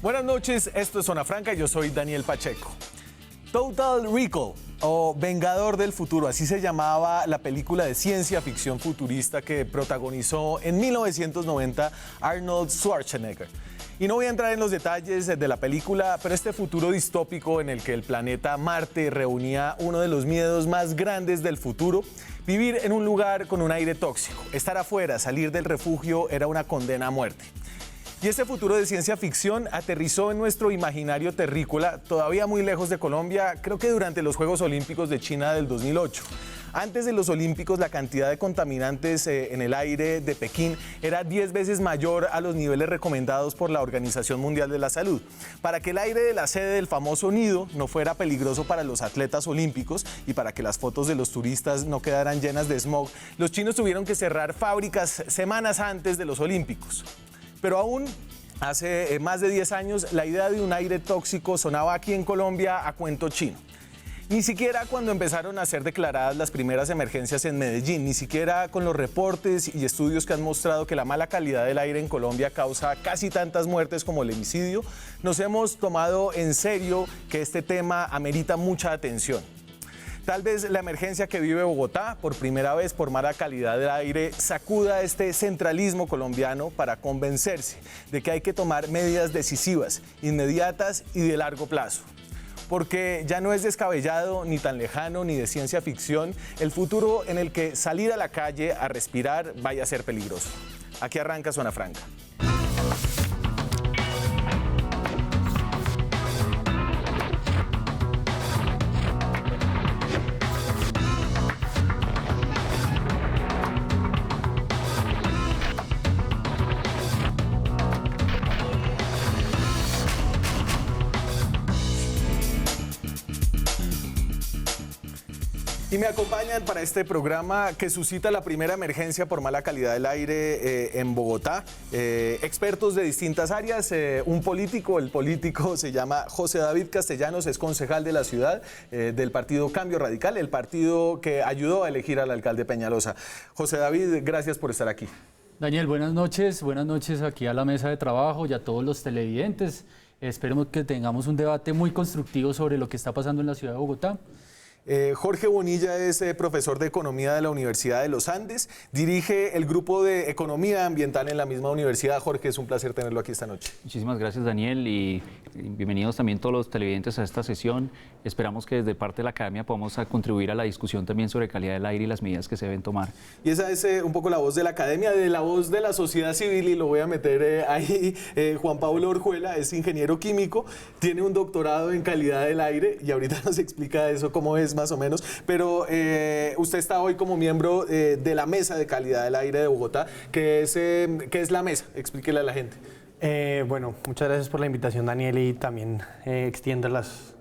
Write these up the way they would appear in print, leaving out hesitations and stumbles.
Buenas noches, esto es Zona Franca, yo soy Daniel Pacheco. Total Recall, o Vengador del Futuro, así se llamaba la película de ciencia ficción futurista que protagonizó en 1990 Arnold Schwarzenegger. Y no voy a entrar en los detalles de la película, pero este futuro distópico en el que el planeta Marte reunía uno de los miedos más grandes del futuro, vivir en un lugar con un aire tóxico, estar afuera, salir del refugio era una condena a muerte. Y este futuro de ciencia ficción aterrizó en nuestro imaginario terrícola, todavía muy lejos de Colombia, creo que durante los Juegos Olímpicos de China del 2008. Antes de los Olímpicos, la cantidad de contaminantes en el aire de Pekín era 10 veces mayor a los niveles recomendados por la Organización Mundial de la Salud. Para que el aire de la sede del famoso nido no fuera peligroso para los atletas olímpicos y para que las fotos de los turistas no quedaran llenas de smog, los chinos tuvieron que cerrar fábricas semanas antes de los Olímpicos. Pero aún hace más de 10 años, la idea de un aire tóxico sonaba aquí en Colombia a cuento chino. Ni siquiera cuando empezaron a ser declaradas las primeras emergencias en Medellín, ni siquiera con los reportes y estudios que han mostrado que la mala calidad del aire en Colombia causa casi tantas muertes como el homicidio, nos hemos tomado en serio que este tema amerita mucha atención. Tal vez la emergencia que vive Bogotá, por primera vez por mala calidad del aire, sacuda este centralismo colombiano para convencerse de que hay que tomar medidas decisivas, inmediatas y de largo plazo. Porque ya no es descabellado, ni tan lejano, ni de ciencia ficción, el futuro en el que salir a la calle a respirar vaya a ser peligroso. Aquí arranca Zona Franca. Y me acompañan para este programa que suscita la primera emergencia por mala calidad del aire en Bogotá. Expertos de distintas áreas, un político, el político se llama José David Castellanos, es concejal de la ciudad del partido Cambio Radical, el partido que ayudó a elegir al alcalde Peñalosa. José David, gracias por estar aquí. Daniel, buenas noches aquí a la mesa de trabajo y a todos los televidentes. Esperemos que tengamos un debate muy constructivo sobre lo que está pasando en la ciudad de Bogotá. Jorge Bonilla es profesor de Economía de la Universidad de los Andes, dirige el grupo de Economía Ambiental en la misma universidad. Jorge, es un placer tenerlo aquí esta noche. Muchísimas gracias, Daniel, y bienvenidos también todos los televidentes a esta sesión. Esperamos que desde parte de la academia podamos contribuir a la discusión también sobre calidad del aire y las medidas que se deben tomar. Y esa es un poco la voz de la academia, de la voz de la sociedad civil, y lo voy a meter ahí. Juan Pablo Orjuela es ingeniero químico, tiene un doctorado en calidad del aire y ahorita nos explica eso, cómo es más o menos, pero usted está hoy como miembro de la Mesa de Calidad del Aire de Bogotá. ¿Qué es la mesa? Explíquele a la gente. Bueno, muchas gracias por la invitación, Daniel, y también extiendo los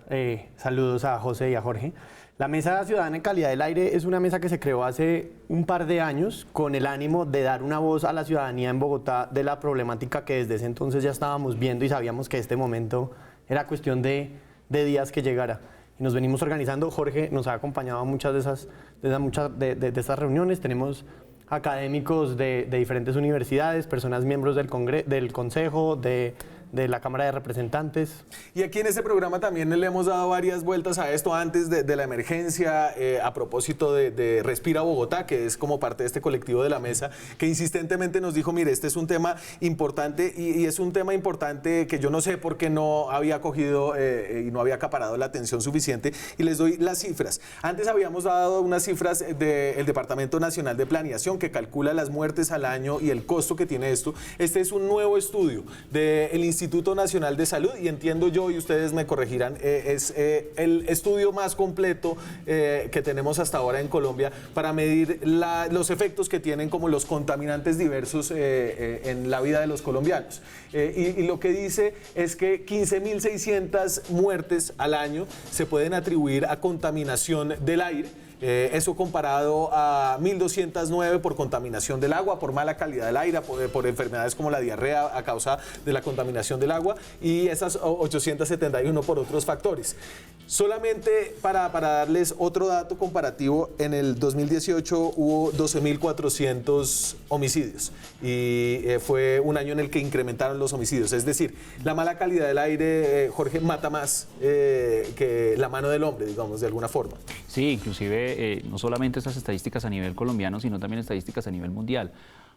saludos a José y a Jorge. La Mesa Ciudadana en Calidad del Aire es una mesa que se creó hace un par de años con el ánimo de dar una voz a la ciudadanía en Bogotá de la problemática que desde ese entonces ya estábamos viendo y sabíamos que este momento era cuestión de días que llegara. Y nos venimos organizando. Jorge nos ha acompañado a muchas de estas reuniones. Tenemos académicos de diferentes universidades, personas miembros del Consejo, de la Cámara de Representantes. Y aquí en este programa también le hemos dado varias vueltas a esto antes de la emergencia, a propósito de Respira Bogotá, que es como parte de este colectivo de la mesa, que insistentemente nos dijo, mire, este es un tema importante y es un tema importante que yo no sé por qué no había cogido y no había acaparado la atención suficiente, y les doy las cifras. Antes habíamos dado unas cifras del Departamento Nacional de Planeación que calcula las muertes al año y el costo que tiene esto. Este es un nuevo estudio del Instituto Nacional de Salud, y entiendo yo, y ustedes me corregirán, es el estudio más completo que tenemos hasta ahora en Colombia para medir los efectos que tienen como los contaminantes diversos en la vida de los colombianos. Y lo que dice es que 15.600 muertes al año se pueden atribuir a contaminación del aire. Eso comparado a 1.209 por contaminación del agua, por mala calidad del aire, por enfermedades como la diarrea a causa de la contaminación del agua, y esas 871 por otros factores. Solamente para darles otro dato comparativo, en el 2018 hubo 12.400 homicidios y fue un año en el que incrementaron los homicidios. Es decir, la mala calidad del aire, Jorge, mata más que la mano del hombre, digamos, de alguna forma. Sí, inclusive no solamente estas estadísticas a nivel colombiano, sino también estadísticas a nivel mundial.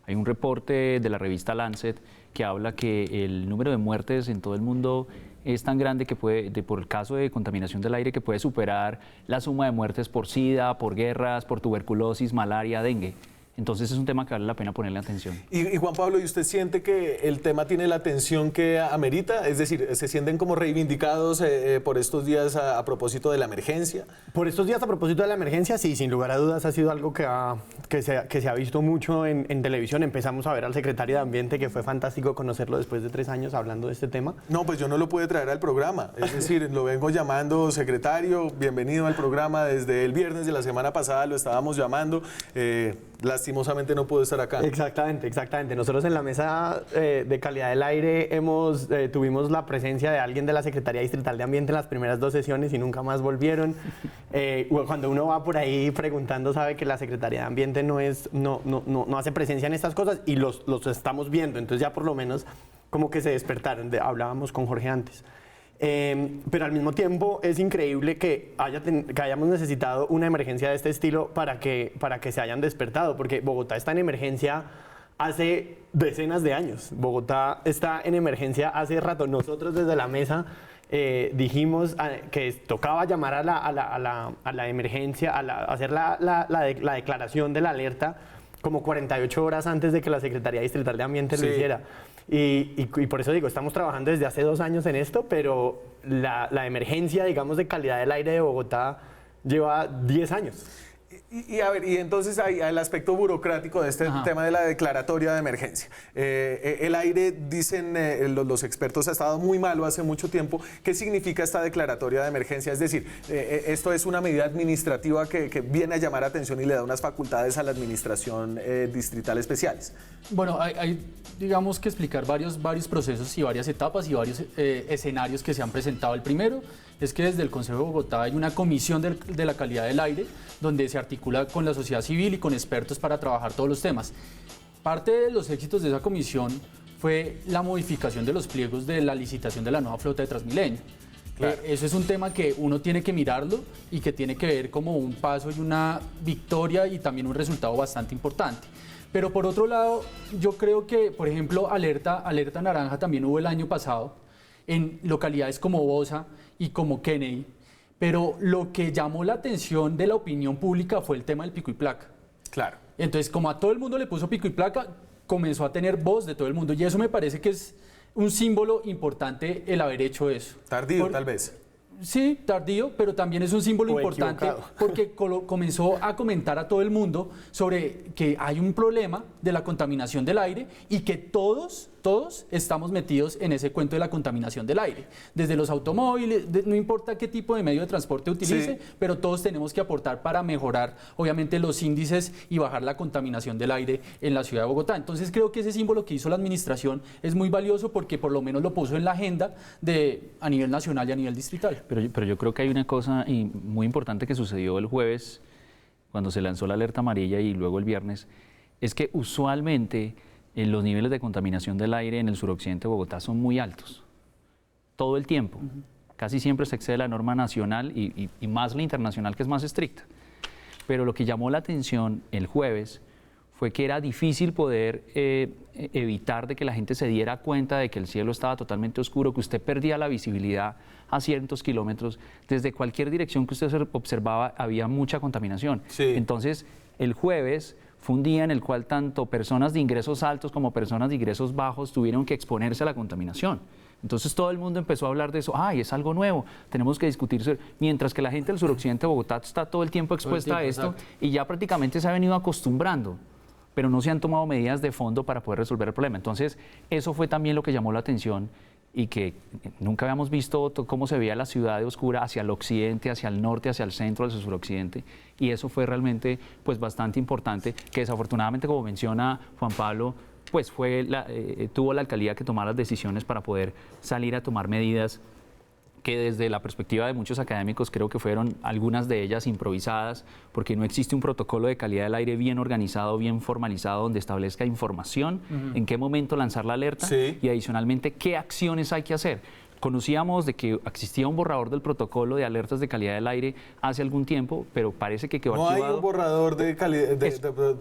Hay un reporte de la revista Lancet que habla que el número de muertes en todo el mundo es tan grande que por el caso de contaminación del aire, que puede superar la suma de muertes por SIDA, por guerras, por tuberculosis, malaria, dengue. Entonces es un tema que vale la pena ponerle atención. Y Juan Pablo, ¿y usted siente que el tema tiene la atención que amerita? Es decir, ¿se sienten como reivindicados por estos días a propósito de la emergencia? Por estos días a propósito de la emergencia, sí, sin lugar a dudas ha sido algo que se ha visto mucho en televisión. Empezamos a ver al secretario de Ambiente, que fue fantástico conocerlo después de 3 años hablando de este tema. No, pues yo no lo pude traer al programa. Es decir, lo vengo llamando secretario, bienvenido al programa. Desde el viernes de la semana pasada lo estábamos llamando. Lastimosamente no pudo estar acá. Exactamente, exactamente. Nosotros en la mesa de calidad del aire tuvimos la presencia de alguien de la Secretaría Distrital de Ambiente en las primeras 2 sesiones y nunca más volvieron. Cuando uno va por ahí preguntando, sabe que la Secretaría de Ambiente no hace presencia en estas cosas y los estamos viendo. Entonces ya por lo menos como que se despertaron. Hablábamos con Jorge antes. Pero al mismo tiempo es increíble que hayamos necesitado una emergencia de este estilo para que se hayan despertado, porque Bogotá está en emergencia hace decenas de años. Bogotá está en emergencia hace rato. Nosotros desde la mesa dijimos que tocaba llamar a la emergencia, hacer la declaración de la alerta como 48 horas antes de que la Secretaría Distrital de Ambiente lo hiciera. Y por eso digo, estamos trabajando desde hace 2 años en esto, pero la emergencia, digamos, de calidad del aire de Bogotá lleva 10 años. Y a ver, y entonces hay el aspecto burocrático de este tema de la declaratoria de emergencia. El aire, dicen los expertos, ha estado muy malo hace mucho tiempo. ¿Qué significa esta declaratoria de emergencia? Es decir, esto es una medida administrativa que viene a llamar atención y le da unas facultades a la administración distrital especiales. Bueno, hay digamos que explicar varios procesos y varias etapas y varios escenarios que se han presentado. El primero es que desde el Consejo de Bogotá hay una comisión de la calidad del aire donde se articula con la sociedad civil y con expertos para trabajar todos los temas. Parte de los éxitos de esa comisión fue la modificación de los pliegos de la licitación de la nueva flota de Transmilenio. Claro. Eso es un tema que uno tiene que mirarlo y que tiene que ver como un paso y una victoria y también un resultado bastante importante. Pero por otro lado, yo creo que, por ejemplo, alerta naranja también hubo el año pasado en localidades como Bosa y como Kennedy. Pero lo que llamó la atención de la opinión pública fue el tema del pico y placa. Claro. Entonces, como a todo el mundo le puso pico y placa, comenzó a tener voz de todo el mundo. Y eso me parece que es un símbolo importante el haber hecho eso. Tardío, tal vez. Sí, tardío, pero también es un símbolo importante porque comenzó a comentar a todo el mundo sobre que hay un problema de la contaminación del aire y que todos estamos metidos en ese cuento de la contaminación del aire. Desde los automóviles, no importa qué tipo de medio de transporte utilice, pero todos tenemos que aportar para mejorar, obviamente, los índices y bajar la contaminación del aire en la ciudad de Bogotá. Entonces creo que ese símbolo que hizo la administración es muy valioso porque por lo menos lo puso en la agenda a nivel nacional y a nivel distrital. Pero yo creo que hay una cosa muy importante que sucedió el jueves, cuando se lanzó la alerta amarilla y luego el viernes, es que usualmente los niveles de contaminación del aire en el suroccidente de Bogotá son muy altos, todo el tiempo. Casi siempre se excede la norma nacional y más la internacional, que es más estricta. Pero lo que llamó la atención el jueves fue que era difícil poder evitar de que la gente se diera cuenta de que el cielo estaba totalmente oscuro, que usted perdía la visibilidad a cientos kilómetros. Desde cualquier dirección que usted observaba había mucha contaminación. Entonces, el jueves fue un día en el cual tanto personas de ingresos altos como personas de ingresos bajos tuvieron que exponerse a la contaminación. Entonces todo el mundo empezó a hablar de eso. ¡Ay, es algo nuevo! Tenemos que discutir. Mientras que la gente del suroccidente de Bogotá está todo el tiempo expuesta a esto, exacto, y ya prácticamente se ha venido acostumbrando, pero no se han tomado medidas de fondo para poder resolver el problema. Entonces eso fue también lo que llamó la atención y que nunca habíamos visto cómo se veía la ciudad de oscura hacia el occidente, hacia el norte, hacia el centro, hacia el suroccidente, y eso fue realmente pues bastante importante, que desafortunadamente, como menciona Juan Pablo, pues tuvo la alcaldía que tomar las decisiones para poder salir a tomar medidas que desde la perspectiva de muchos académicos creo que fueron algunas de ellas improvisadas, porque no existe un protocolo de calidad del aire bien organizado, bien formalizado, donde establezca información, en qué momento lanzar la alerta y adicionalmente qué acciones hay que hacer. Conocíamos de que existía un borrador del protocolo de alertas de calidad del aire hace algún tiempo, pero parece que quedó archivado. No hay un borrador de calidad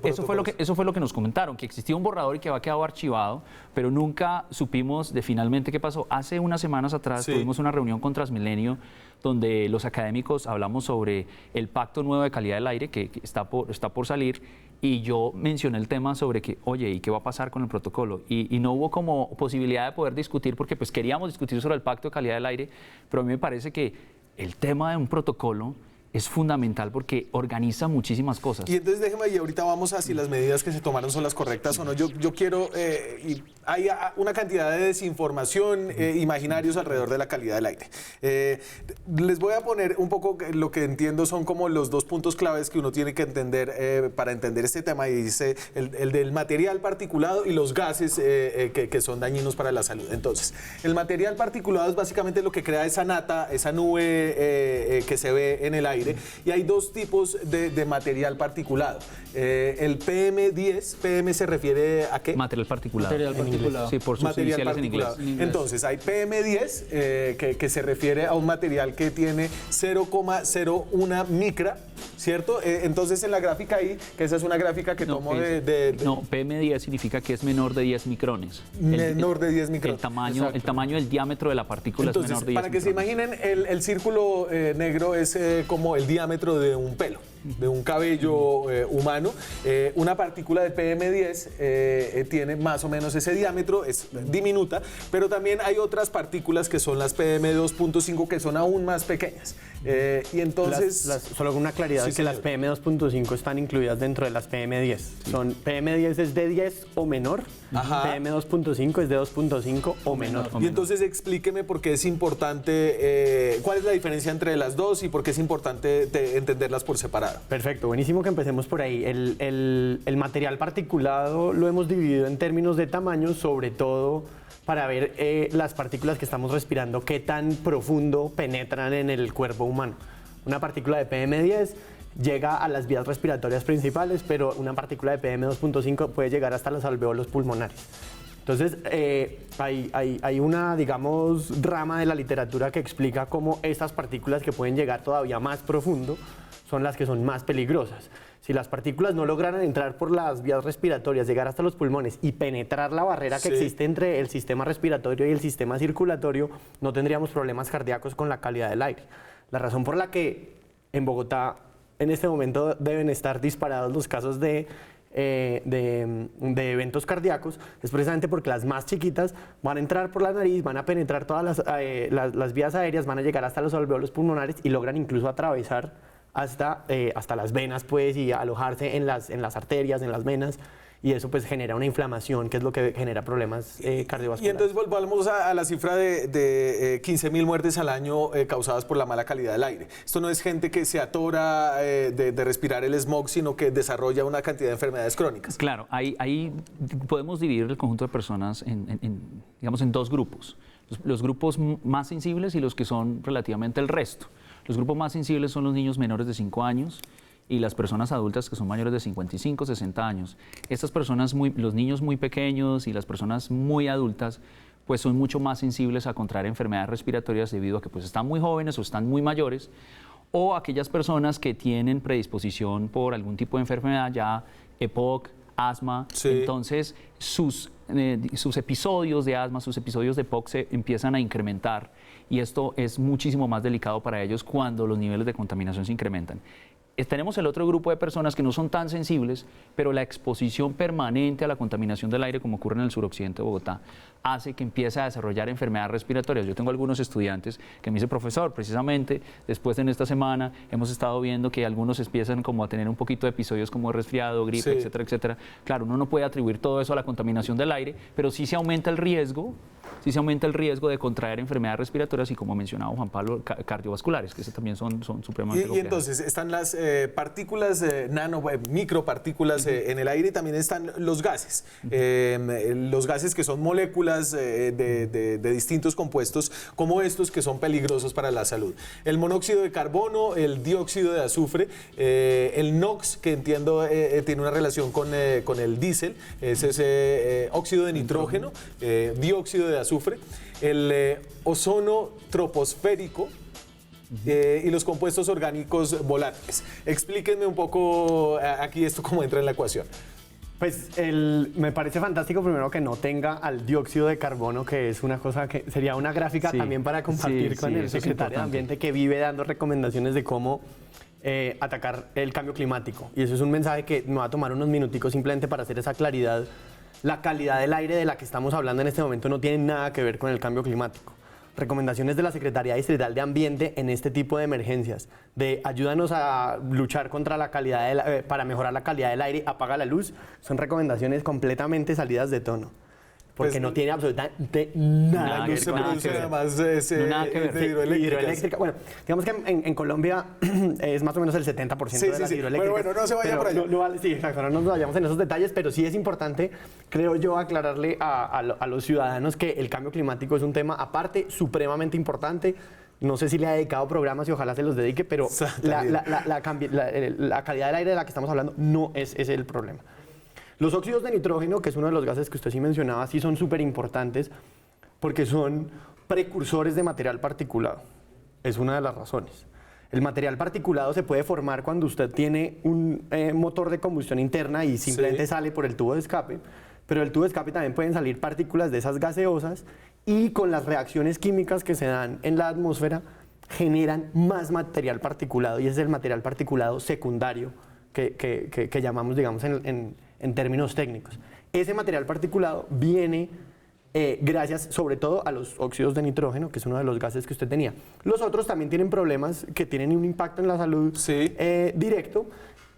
Eso fue lo que nos comentaron, que existía un borrador y que había quedado archivado, pero nunca supimos de finalmente qué pasó. Hace unas semanas atrás tuvimos una reunión con Transmilenio donde los académicos hablamos sobre el Pacto Nuevo de Calidad del Aire que está por salir, y yo mencioné el tema sobre que, oye, ¿y qué va a pasar con el protocolo? Y no hubo como posibilidad de poder discutir, porque pues queríamos discutir sobre el Pacto de Calidad del Aire, pero a mí me parece que el tema de un protocolo es fundamental porque organiza muchísimas cosas. Y entonces déjeme, y ahorita vamos a si las medidas que se tomaron son las correctas o no. Yo quiero, y hay una cantidad de desinformación, imaginarios alrededor de la calidad del aire. Les voy a poner un poco lo que entiendo son como los dos puntos claves que uno tiene que entender para entender este tema, y dice el del material particulado y los gases que son dañinos para la salud. Entonces, el material particulado es básicamente lo que crea esa nata, esa nube que se ve en el aire. Y hay dos tipos de material particulado. El PM10, PM se refiere a ¿qué? Material particulado. Material particulado. Sí, por sus Material iniciales particulado. en inglés. Entonces, hay PM10, que se refiere a un material que tiene 0,01 micra, ¿cierto? Entonces, en la gráfica ahí, que esa es una gráfica que tomo No, PM10 significa que es menor de 10 micrones. Menor de 10 micrones. El tamaño del diámetro de la partícula Entonces, es menor de 10 para que micrones. se imaginen, el círculo negro es como el diámetro de un pelo, de un cabello humano. Una partícula de PM10 tiene más o menos ese diámetro, es diminuta, pero también hay otras partículas que son las PM2.5 que son aún más pequeñas. Y entonces... Solo una claridad, Sí, que las señor. PM2.5 están incluidas dentro de las PM10. Son PM10 es de 10 o menor, PM2.5 es de 2.5 o menor. Y entonces explíqueme por qué es importante, cuál es la diferencia entre las dos y por qué es importante entenderlas por separado. Perfecto, buenísimo que empecemos por ahí. El material particulado lo hemos dividido en términos de tamaño, sobre todo para ver las partículas que estamos respirando, qué tan profundo penetran en el cuerpo humano. Una partícula de PM10 llega a las vías respiratorias principales, pero una partícula de PM2.5 puede llegar hasta los alveolos pulmonares. Entonces, hay una, digamos, rama de la literatura que explica cómo estas partículas que pueden llegar todavía más profundo son las que son más peligrosas. Si las partículas no lograran entrar por las vías respiratorias, llegar hasta los pulmones y penetrar la barrera que existe entre el sistema respiratorio y el sistema circulatorio, no tendríamos problemas cardíacos con la calidad del aire. La razón por la que en Bogotá en este momento deben estar disparados los casos de eventos cardíacos es precisamente porque las más chiquitas van a entrar por la nariz, van a penetrar todas las vías aéreas, van a llegar hasta los alveolos pulmonares y logran incluso atravesar hasta las venas, pues, y alojarse en las arterias, en las venas, y eso pues genera una inflamación, que es lo que genera problemas cardiovasculares. Y entonces volvamos a la cifra de 15.000 muertes al año causadas por la mala calidad del aire. Esto no es gente que se atora de respirar el smog, sino que desarrolla una cantidad de enfermedades crónicas. Claro, ahí podemos dividir el conjunto de personas digamos, en dos grupos. Los grupos más sensibles y los que son relativamente el resto. Los grupos más sensibles son los niños menores de 5 años y las personas adultas que son mayores de 55, 60 años. Estas personas, los niños muy pequeños y las personas muy adultas, pues son mucho más sensibles a contraer enfermedades respiratorias debido a que pues están muy jóvenes o están muy mayores, o aquellas personas que tienen predisposición por algún tipo de enfermedad, ya EPOC, asma. Entonces sus episodios de asma, sus episodios de EPOC se empiezan a incrementar, y esto es muchísimo más delicado para ellos cuando los niveles de contaminación se incrementan. Tenemos el otro grupo de personas que no son tan sensibles, pero la exposición permanente a la contaminación del aire, como ocurre en el suroccidente de Bogotá, hace que empiece a desarrollar enfermedades respiratorias. Yo tengo algunos estudiantes que me dicen, profesor, precisamente después de esta semana hemos estado viendo que algunos empiezan como a tener un poquito de episodios como de resfriado, gripe, etcétera, etcétera. Claro, uno no puede atribuir todo eso a la contaminación del aire, pero sí se aumenta el riesgo de contraer enfermedades respiratorias y, como mencionaba Juan Pablo, cardiovasculares, que esas también son supremamente Y entonces están las partículas, micropartículas en el aire, y también están los gases. Los gases que son moléculas de distintos compuestos, como estos que son peligrosos para la salud. El monóxido de carbono, el dióxido de azufre, el NOx, que entiendo tiene una relación con el diésel, ese es óxido de nitrógeno, dióxido de azufre, el ozono troposférico, y los compuestos orgánicos volátiles. Explíquenme un poco aquí esto cómo entra en la ecuación. Pues me parece fantástico primero que no tenga al dióxido de carbono, que es una cosa que sería una gráfica también para compartir con el secretario de Ambiente, que vive dando recomendaciones de cómo atacar el cambio climático. Y eso es un mensaje que me va a tomar unos minuticos simplemente para hacer esa claridad. La calidad del aire de la que estamos hablando en este momento no tiene nada que ver con el cambio climático. Recomendaciones de la Secretaría Distrital de Ambiente en este tipo de emergencias, de ayúdanos a luchar contra la calidad para mejorar la calidad del aire, apaga la luz, son recomendaciones completamente salidas de tono. Porque Pues, no tiene absolutamente nada que ver con además de hidroeléctrica. Bueno, digamos que en Colombia es más o menos el 70% de las hidroeléctricas. Bueno, no se vaya por allá. Sí, exacto, no nos vayamos en esos detalles, pero sí es importante, creo yo, aclararle a los ciudadanos que el cambio climático es un tema aparte, supremamente importante. No sé si le ha dedicado programas y ojalá se los dedique, pero la calidad del aire de la que estamos hablando no es ese el problema. Los óxidos de nitrógeno, que es uno de los gases que usted sí mencionaba, sí son súper importantes porque son precursores de material particulado. Es una de las razones. El material particulado se puede formar cuando usted tiene un motor de combustión interna y simplemente sale por el tubo de escape, pero del tubo de escape también pueden salir partículas de esas gaseosas y con las reacciones químicas que se dan en la atmósfera generan más material particulado, y ese es el material particulado secundario que llamamos, digamos, en términos técnicos. Ese material particulado viene gracias sobre todo a los óxidos de nitrógeno, que es uno de los gases que usted tenía. Los otros también tienen problemas que tienen un impacto en la salud directo,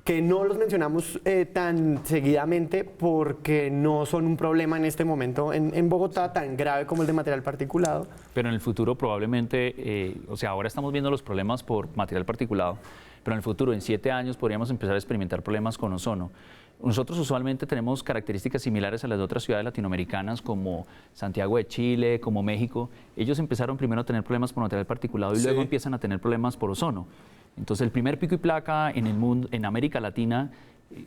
que no los mencionamos tan seguidamente porque no son un problema en este momento en Bogotá tan grave como el de material particulado. Pero en el futuro probablemente, o sea, ahora estamos viendo los problemas por material particulado, pero en el futuro, en 7 años, podríamos empezar a experimentar problemas con ozono. Nosotros usualmente tenemos características similares a las de otras ciudades latinoamericanas como Santiago de Chile, como México. Ellos empezaron primero a tener problemas por material particulado y luego empiezan a tener problemas por ozono. Entonces el primer pico y placa en el mundo, en América Latina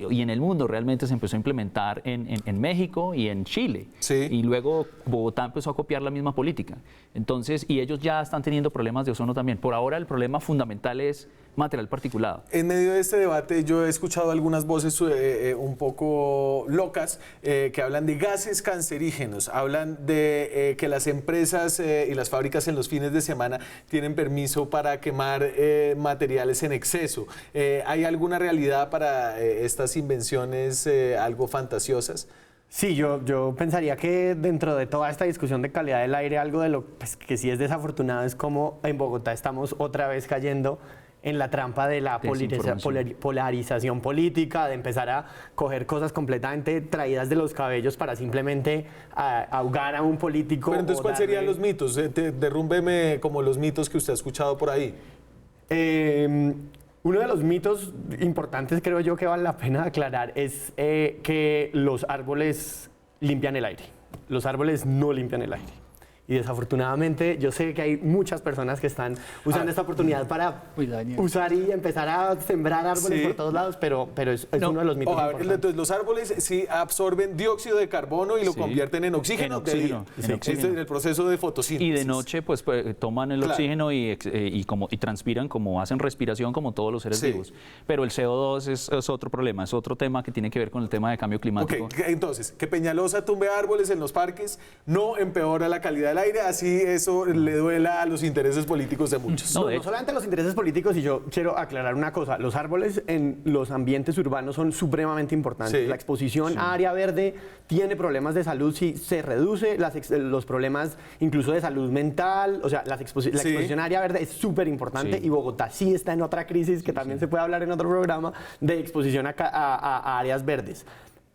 y en el mundo realmente se empezó a implementar en México y en Chile. Y luego Bogotá empezó a copiar la misma política. Entonces, y ellos ya están teniendo problemas de ozono también. Por ahora el problema fundamental es material particulado. En medio de este debate yo he escuchado algunas voces un poco locas que hablan de gases cancerígenos, hablan de que las empresas y las fábricas en los fines de semana tienen permiso para quemar materiales en exceso. ¿Hay alguna realidad para estas invenciones algo fantasiosas? Sí, yo pensaría que dentro de toda esta discusión de calidad del aire, algo de lo que sí es desafortunado es como en Bogotá estamos otra vez cayendo en la trampa de la polarización política, de empezar a coger cosas completamente traídas de los cabellos para simplemente ahogar a un político. Pero entonces, ¿cuáles serían los mitos? Derrúmbeme como los mitos que usted ha escuchado por ahí. Uno de los mitos importantes, creo yo, que vale la pena aclarar es que los árboles limpian el aire. Los árboles no limpian el aire. Y desafortunadamente yo sé que hay muchas personas que están usando esta oportunidad para usar y empezar a sembrar árboles por todos lados, pero es uno de los mitos importantes. Entonces los árboles sí absorben dióxido de carbono y lo convierten en oxígeno. En el proceso de fotosíntesis. Y de noche pues toman el oxígeno y transpiran, como hacen respiración como todos los seres vivos. Pero el CO2 es otro problema, es otro tema que tiene que ver con el tema de cambio climático. Entonces, que Peñalosa tumbe árboles en los parques no empeora la calidad del aire, así eso le duela a los intereses políticos de muchos. No solamente a los intereses políticos, y yo quiero aclarar una cosa, los árboles en los ambientes urbanos son supremamente importantes. La exposición a área verde tiene problemas de salud si se reduce, los problemas incluso de salud mental, o sea, la exposición a área verde es súper importante, y Bogotá sí está en otra crisis que también se puede hablar en otro programa de exposición a áreas verdes.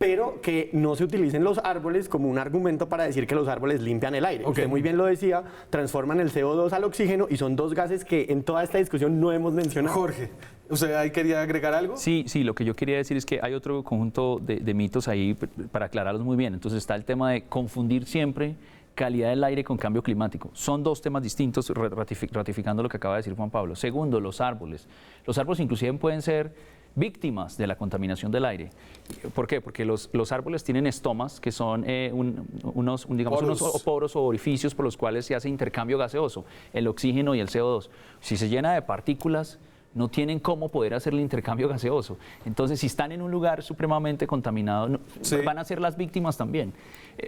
pero que no se utilicen los árboles como un argumento para decir que los árboles limpian el aire. Ok. Usted muy bien lo decía, transforman el CO2 al oxígeno y son dos gases que en toda esta discusión no hemos mencionado. Jorge, ¿usted ahí quería agregar algo? Sí, lo que yo quería decir es que hay otro conjunto de mitos ahí para aclararlos muy bien. Entonces está el tema de confundir siempre calidad del aire con cambio climático. Son dos temas distintos, ratificando lo que acaba de decir Juan Pablo. Segundo, los árboles. Los árboles inclusive pueden ser víctimas de la contaminación del aire. ¿Por qué? Porque los árboles tienen estomas, que son unos poros o orificios por los cuales se hace intercambio gaseoso, el oxígeno y el CO2. Si se llena de partículas, no tienen cómo poder hacer el intercambio gaseoso. Entonces, si están en un lugar supremamente contaminado, van a ser las víctimas también.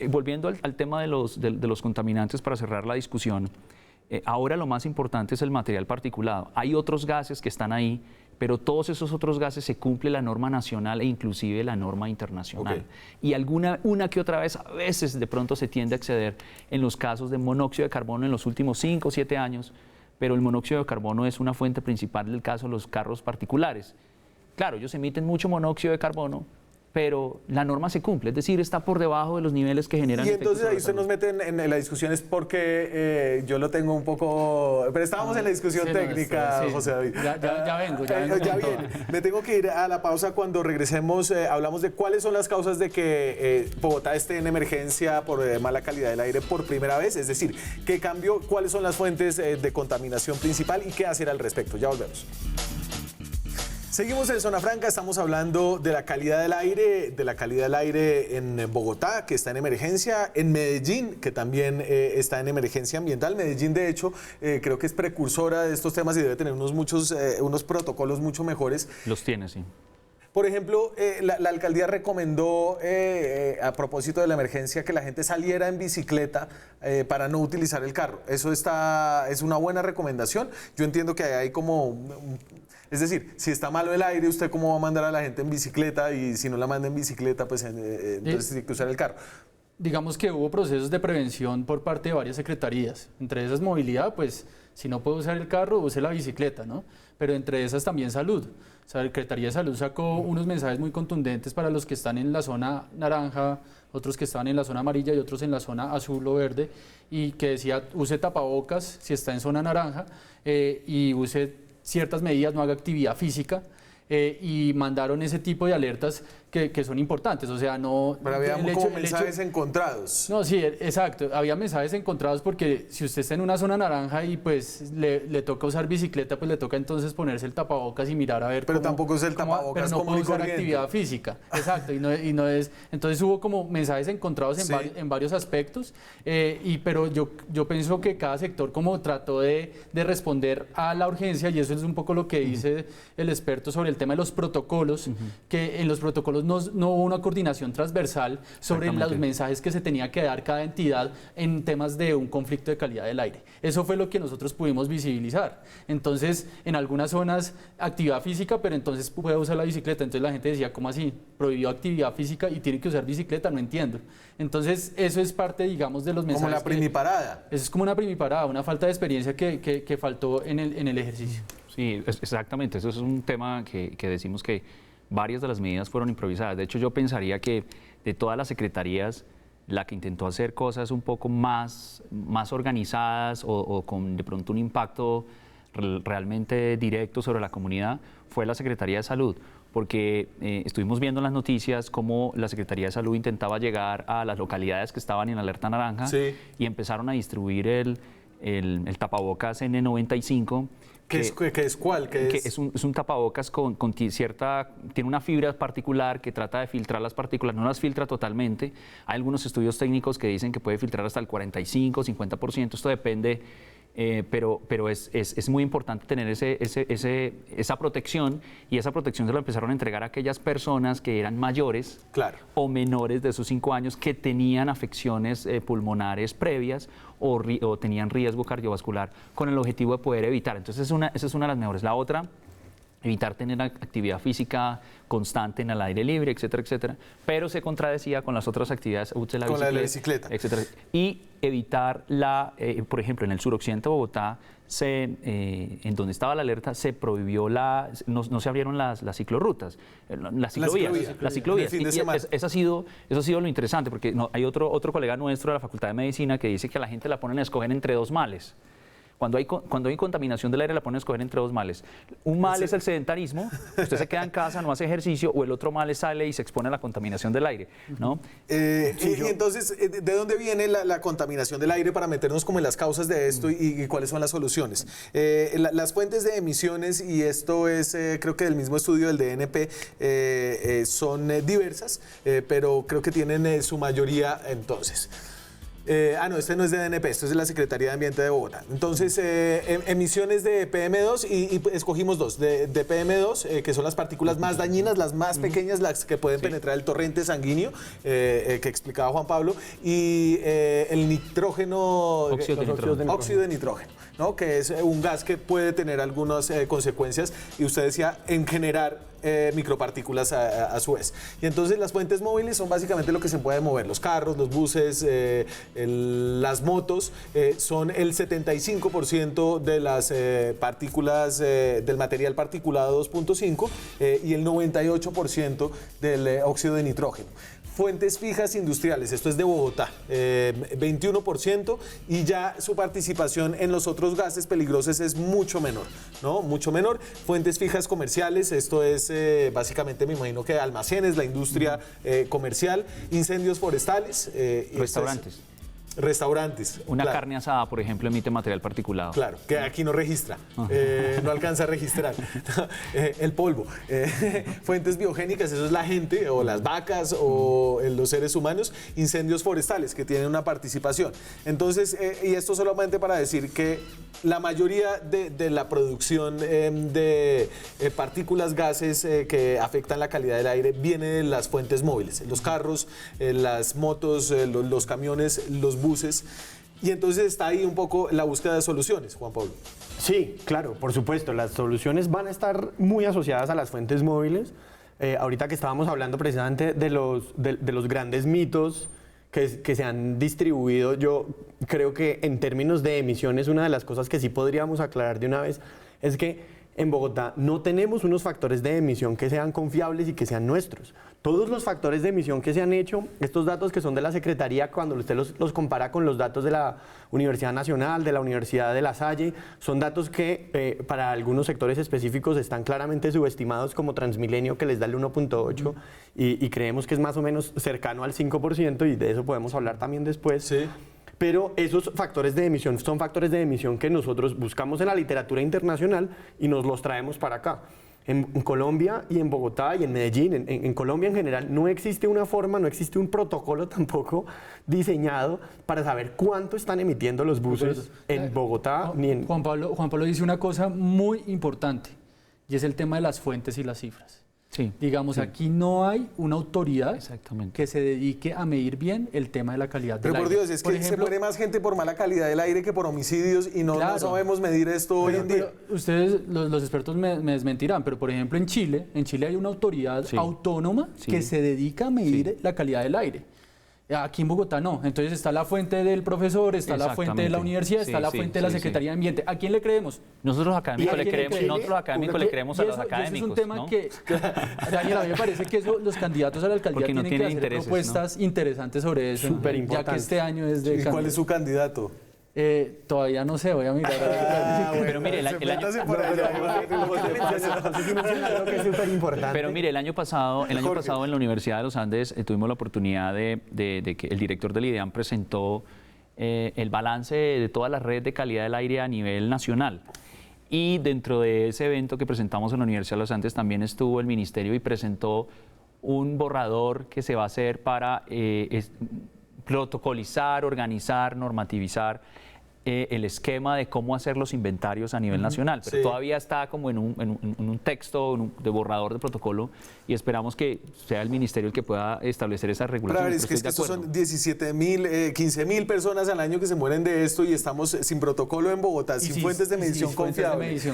Volviendo al tema de los contaminantes, para cerrar la discusión, ahora lo más importante es el material particulado. Hay otros gases que están ahí, pero todos esos otros gases se cumple la norma nacional e inclusive la norma internacional. Okay. Y una que otra vez, a veces de pronto se tiende a exceder en los casos de monóxido de carbono en los últimos 5 o 7 años, pero el monóxido de carbono es una fuente principal del caso de los carros particulares. Claro, ellos emiten mucho monóxido de carbono, pero la norma se cumple, es decir, está por debajo de los niveles que generan. Y entonces ahí efectos usted nos mete en la discusión, es porque yo lo tengo un poco... Pero estábamos en la discusión técnica, José David. Ya vengo. Ya viene. Me tengo que ir a la pausa. Cuando regresemos hablamos de cuáles son las causas de que Bogotá esté en emergencia por mala calidad del aire por primera vez, es decir, qué cambio, cuáles son las fuentes de contaminación principal y qué hacer al respecto. Ya volvemos. Seguimos en Zona Franca, estamos hablando de la calidad del aire en Bogotá, que está en emergencia, en Medellín, que también está en emergencia ambiental. Medellín, de hecho, creo que es precursora de estos temas y debe tener unos protocolos mucho mejores. Los tiene, sí. Por ejemplo, la alcaldía recomendó, a propósito de la emergencia, que la gente saliera en bicicleta para no utilizar el carro. ¿Eso es una buena recomendación? Yo entiendo que hay como... Es decir, si está malo el aire, ¿usted cómo va a mandar a la gente en bicicleta? Y si no la manda en bicicleta, pues entonces tiene que usar el carro. Digamos que hubo procesos de prevención por parte de varias secretarías. Entre esas movilidad, pues si no puede usar el carro, use la bicicleta, ¿no? Pero entre esas también salud. O sea, la Secretaría de Salud sacó unos mensajes muy contundentes para los que están en la zona naranja, otros que están en la zona amarilla y otros en la zona azul o verde, y que decía, use tapabocas si está en zona naranja y use ciertas medidas, no haga actividad física, y mandaron ese tipo de alertas que son importantes, o sea, no... Pero había como mensajes encontrados. No, sí, exacto, había mensajes encontrados porque si usted está en una zona naranja y pues le toca usar bicicleta, pues le toca entonces ponerse el tapabocas y mirar a ver pero tampoco es el tapabocas pero no común y puede usar corriente. actividad física, exacto, y no es... Entonces hubo como mensajes encontrados en varios aspectos, pero yo pienso que cada sector como trató de responder a la urgencia, y eso es un poco lo que dice el experto sobre el tema de los protocolos, que en los protocolos no hubo una coordinación transversal sobre los mensajes que se tenía que dar cada entidad en temas de un conflicto de calidad del aire. Eso fue lo que nosotros pudimos visibilizar. Entonces, en algunas zonas, actividad física, pero entonces puede usar la bicicleta. Entonces la gente decía, ¿cómo así? Prohibió actividad física y tiene que usar bicicleta, no entiendo. Entonces, eso es parte, digamos, de los mensajes. Como la primiparada. Eso es como una primiparada, una falta de experiencia que faltó en el ejercicio. Sí, exactamente. Eso es un tema que decimos que varias de las medidas fueron improvisadas. De hecho, yo pensaría que de todas las secretarías, la que intentó hacer cosas un poco más organizadas o con de pronto un impacto realmente directo sobre la comunidad fue la Secretaría de Salud, porque estuvimos viendo en las noticias cómo la Secretaría de Salud intentaba llegar a las localidades que estaban en alerta naranja y empezaron a distribuir el tapabocas N95. ¿Qué es cuál? Es un tapabocas tiene una fibra particular que trata de filtrar las partículas, no las filtra totalmente. Hay algunos estudios técnicos que dicen que puede filtrar hasta el 45, 50%, esto depende, pero es muy importante tener esa protección, y esa protección se la empezaron a entregar a aquellas personas que eran mayores o menores de esos 5 años que tenían afecciones pulmonares previas o tenían riesgo cardiovascular, con el objetivo de poder evitar. Entonces esa es una de las mejores. La otra evitar tener actividad física constante en el aire libre, etcétera, etcétera, pero se contradecía con las otras actividades, con la de la bicicleta, etcétera, y evitar por ejemplo, en el suroccidente de Bogotá, en donde estaba la alerta, se prohibió no se abrieron las ciclorrutas, las ciclovías. Y eso ha sido lo interesante, porque hay otro colega nuestro de la Facultad de Medicina que dice que a la gente la ponen a escoger entre dos males. Cuando hay contaminación del aire la ponen a escoger entre dos males. Un mal es el sedentarismo, usted se queda en casa, no hace ejercicio, o el otro mal es sale y se expone a la contaminación del aire, ¿no? Y entonces, ¿de dónde viene la contaminación del aire para meternos como en las causas de esto y cuáles son las soluciones? Las fuentes de emisiones, y esto es creo que del mismo estudio del DNP, son diversas, pero creo que tienen su mayoría entonces. No, este no es de DNP, esto es de la Secretaría de Ambiente de Bogotá. Entonces, emisiones de PM2 y escogimos dos, de PM2, que son las partículas más dañinas, las más pequeñas, las que pueden penetrar el torrente sanguíneo, que explicaba Juan Pablo, y el nitrógeno, óxido de nitrógeno, ¿no? Que es un gas que puede tener algunas consecuencias, y usted decía, en generar micropartículas a su vez. Y entonces las fuentes móviles son básicamente lo que se puede mover. Los carros, los buses, las motos, son el 75% de las partículas del material particulado 2.5 y el 98% del óxido de nitrógeno. Fuentes fijas industriales, esto es de Bogotá, 21%, y ya su participación en los otros gases peligrosos es mucho menor, ¿no? Mucho menor. Fuentes fijas comerciales, esto es básicamente, me imagino que almacenes, la industria comercial, incendios forestales. Restaurantes. Una carne asada, por ejemplo, emite material particulado. Claro, que aquí no registra, no alcanza a registrar. El polvo. Fuentes biogénicas, eso es la gente, o las vacas, o los seres humanos. Incendios forestales, que tienen una participación. Entonces, y esto solamente para decir que la mayoría de la producción de partículas, gases que afectan la calidad del aire, viene de las fuentes móviles. Los carros, las motos, los camiones, los buses. Y entonces está ahí un poco la búsqueda de soluciones, Juan Pablo. Sí, claro, por supuesto. Las soluciones van a estar muy asociadas a las fuentes móviles. Ahorita que estábamos hablando precisamente de los grandes mitos que se han distribuido, yo creo que en términos de emisiones, una de las cosas que sí podríamos aclarar de una vez es que en Bogotá no tenemos unos factores de emisión que sean confiables y que sean nuestros. Todos los factores de emisión que se han hecho, estos datos que son de la Secretaría, cuando usted los compara con los datos de la Universidad Nacional, de la Universidad de La Salle, son datos que para algunos sectores específicos están claramente subestimados, como Transmilenio, que les da el 1.8, y creemos que es más o menos cercano al 5%, y de eso podemos hablar también después. Sí. Pero esos factores de emisión son factores de emisión que nosotros buscamos en la literatura internacional y nos los traemos para acá. En Colombia y en Bogotá y en Medellín, en Colombia en general, no existe una forma, no existe un protocolo tampoco diseñado para saber cuánto están emitiendo los buses en Bogotá ni en... Juan Pablo dice una cosa muy importante, y es el tema de las fuentes y las cifras. Sí, digamos, sí. Aquí no hay una autoridad Exactamente. que se dedique a medir bien el tema de la calidad del aire. Pero por Dios, es que se muere más gente por mala calidad del aire que por homicidios, y no sabemos medir esto hoy en día. Pero ustedes, los expertos me desmentirán, pero por ejemplo en Chile hay una autoridad autónoma que se dedica a medir la calidad del aire. Aquí en Bogotá no. Entonces está la fuente del profesor, está la fuente de la universidad, está la fuente de la Secretaría de Ambiente. ¿A quién le creemos? Nosotros los académicos le creemos a los académicos. Eso es un tema que, Daniel, a mí me parece que los candidatos a la alcaldía tienen que hacer propuestas interesantes sobre eso. Súper importante. Ya que este año es de... ¿Y cuál es su candidato? Todavía no sé, voy a mirar. Pero mire, el año pasado en la Universidad de los Andes tuvimos la oportunidad de que el director del IDEAM presentó el balance de toda la red de calidad del aire a nivel nacional. Y dentro de ese evento que presentamos en la Universidad de los Andes también estuvo el ministerio y presentó un borrador que se va a hacer para protocolizar, organizar, normativizar el esquema de cómo hacer los inventarios a nivel nacional, pero Sí. todavía está como en un texto de borrador de protocolo y esperamos que sea el ministerio el que pueda establecer esas Pero a regulaciones. ver, es que estoy de estos acuerdo. son 17.000, 15.000 personas al año que se mueren de esto y estamos sin protocolo en Bogotá, sin fuentes de medición confiables.